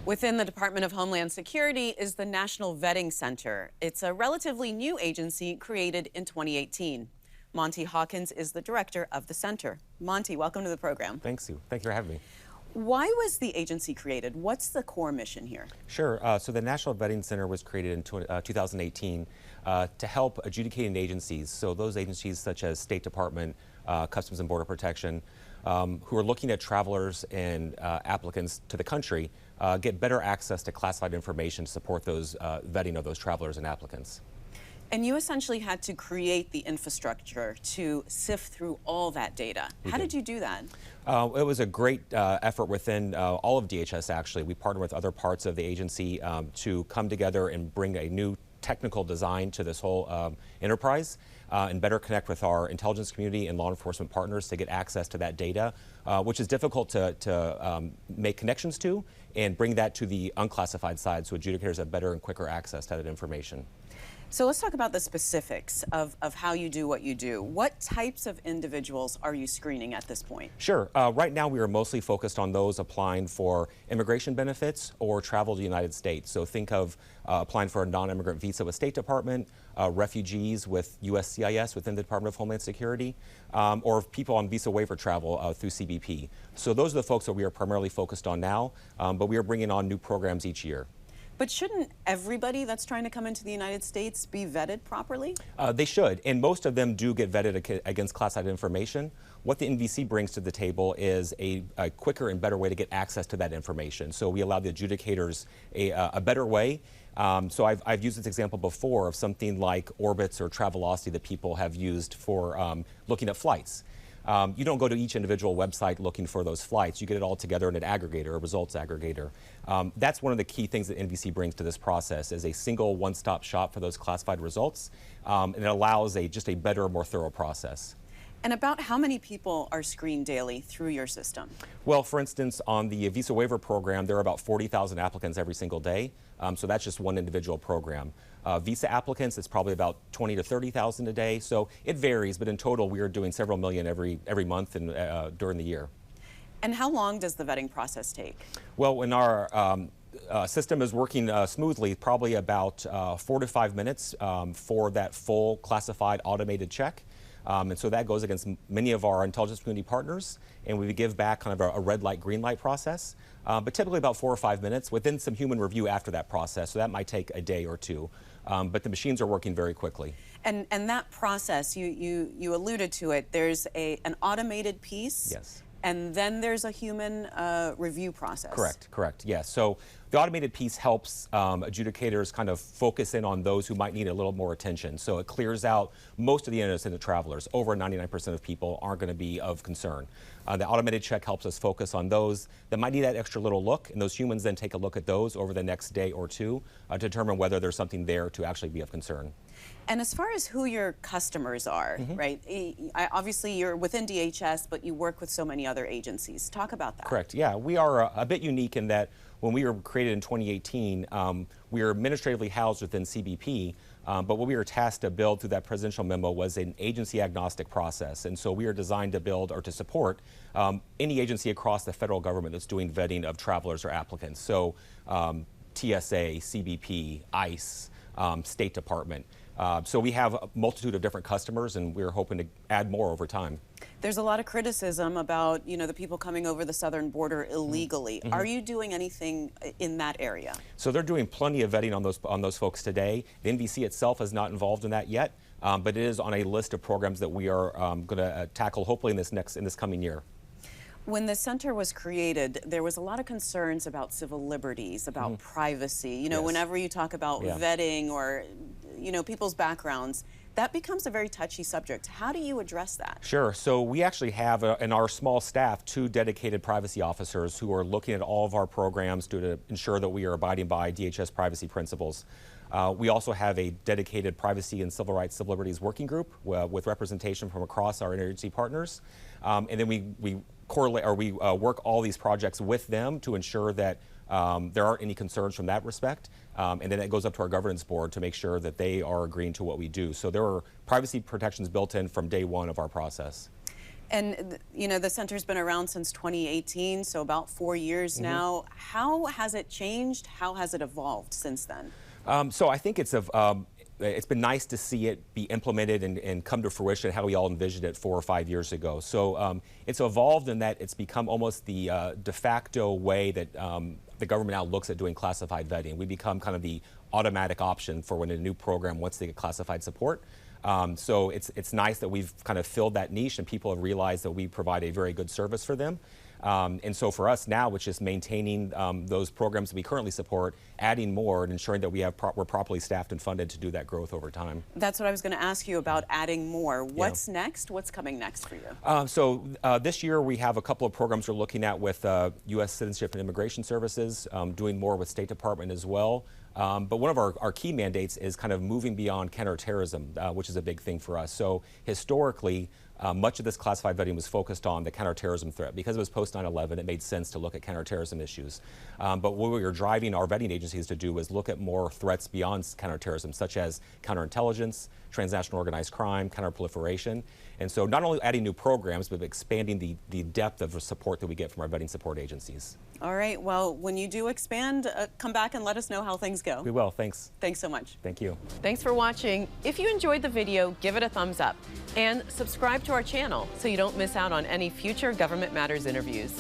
Within the Department of Homeland Security is the National Vetting Center. It's a relatively new agency created in 2018. Monte Hawkins is the director of the center. Monte, welcome to the program. Thanks, Sue. Thank you for having me. Why was the agency created? What's the core mission here? Sure. So the National Vetting Center was created in 2018 to help adjudicating agencies, so those agencies such as State Department, Customs and Border Protection, who are looking at travelers and applicants to the country, get better access to classified information to support those vetting of those travelers and applicants. And you essentially had to create the infrastructure to sift through all that data. How did you do that? It was a great effort within all of DHS, actually. We partnered with other parts of the agency to come together and bring a new technical design to this whole enterprise and better connect with our intelligence community and law enforcement partners to get access to that data, which is difficult to make connections to, and bring that to the unclassified side so adjudicators have better and quicker access to that information. So let's talk about the specifics of how you do what you do. What types of individuals are you screening at this point? Sure. Right now we are mostly focused on those applying for immigration benefits or travel to the United States. So think of applying for a non-immigrant visa with State Department, refugees with USCIS within the Department of Homeland Security, or people on visa waiver travel through CBP. So those are the folks that we are primarily focused on now, but we are bringing on new programs each year. But shouldn't everybody that's trying to come into the United States be vetted properly? They should, and most of them do get vetted against classified information. What the NVC brings to the table is a quicker and better way to get access to that information. So we allow the adjudicators a better way. So I've used this example before of something like Orbitz or Travelocity that people have used for looking at flights. You don't go to each individual website looking for those flights. You get it all together in an aggregator, a results aggregator. That's one of the key things that NVC brings to this process, is a single one-stop shop for those classified results, and it allows just a better, more thorough process. And about how many people are screened daily through your system? Well, for instance, on the visa waiver program, there are about 40,000 applicants every single day. So that's just one individual program. Visa applicants, it's probably about 20 to 30,000 a day. So it varies, but in total, we are doing several million every month and during the year. And how long does the vetting process take? Well, when our system is working smoothly, probably about 4 to 5 minutes for that full classified automated check. And so that goes against many of our intelligence community partners, and we give back kind of a red light, green light process, but typically about 4 or 5 minutes within some human review after that process, so that might take a day or two. But the machines are working very quickly. And that process, you alluded to it, there's an automated piece. Yes. And then there's a human review process. Correct, yes. So the automated piece helps adjudicators kind of focus in on those who might need a little more attention. So it clears out most of the innocent travelers. Over 99% of people aren't going to be of concern. The automated check helps us focus on those that might need that extra little look, and those humans then take a look at those over the next day or two to determine whether there's something there to actually be of concern. And as far as who your customers are, right? Obviously, you're within DHS, but you work with so many other agencies. Talk about that. Correct. Yeah, we are a bit unique in that when we were created in 2018, we are administratively housed within CBP, but what we were tasked to build through that presidential memo was an agency-agnostic process. And so we are designed to build or to support any agency across the federal government that's doing vetting of travelers or applicants. So TSA, CBP, ICE, State Department. So we have a multitude of different customers, and we're hoping to add more over time. There's a lot of criticism about, the people coming over the southern border illegally. Are you doing anything in that area? So they're doing plenty of vetting on those folks today. The NVC itself is not involved in that yet, but it is on a list of programs that we are going to tackle hopefully in this coming year. When the center was created, there was a lot of concerns about civil liberties, about privacy. Yes. Whenever you talk about vetting or, people's backgrounds, that becomes a very touchy subject. How do you address that? Sure. So we actually have in our small staff 2 dedicated privacy officers who are looking at all of our programs to ensure that we are abiding by DHS privacy principles. We also have a dedicated privacy and civil rights, civil liberties working group with representation from across our interagency partners. And then we correlate, or we work all these projects with them to ensure that there aren't any concerns from that respect. And then it goes up to our governance board to make sure that they are agreeing to what we do. So there are privacy protections built in from day one of our process. And you know, the center's been around since 2018, so about 4 years now. How has it changed? How has it evolved since then? So I think it's been nice to see it be implemented and come to fruition how we all envisioned it 4 or 5 years ago. So it's evolved in that it's become almost the de facto way that the government now looks at doing classified vetting. We become kind of the automatic option for when a new program wants to get classified support. So it's nice that we've kind of filled that niche and people have realized that we provide a very good service for them. And so for us now, which is maintaining those programs that we currently support, adding more, and ensuring that we're properly staffed and funded to do that growth over time. That's what I was going to ask you about, adding more. What's next? What's coming next for you? So this year we have a couple of programs we're looking at with U.S. Citizenship and Immigration Services, doing more with State Department as well. But one of our key mandates is kind of moving beyond counterterrorism, which is a big thing for us. So historically, much of this classified vetting was focused on the counterterrorism threat. Because it was post 9/11, it made sense to look at counterterrorism issues. But what we were driving our vetting agencies to do was look at more threats beyond counterterrorism, such as counterintelligence, transnational organized crime, counterproliferation. And so not only adding new programs, but expanding the depth of support that we get from our vetting support agencies. All right, well, when you do expand, come back and let us know how things go. We will, thanks. Thanks so much. Thank you. Thanks for watching. If you enjoyed the video, give it a thumbs up and subscribe to our channel so you don't miss out on any future Government Matters interviews.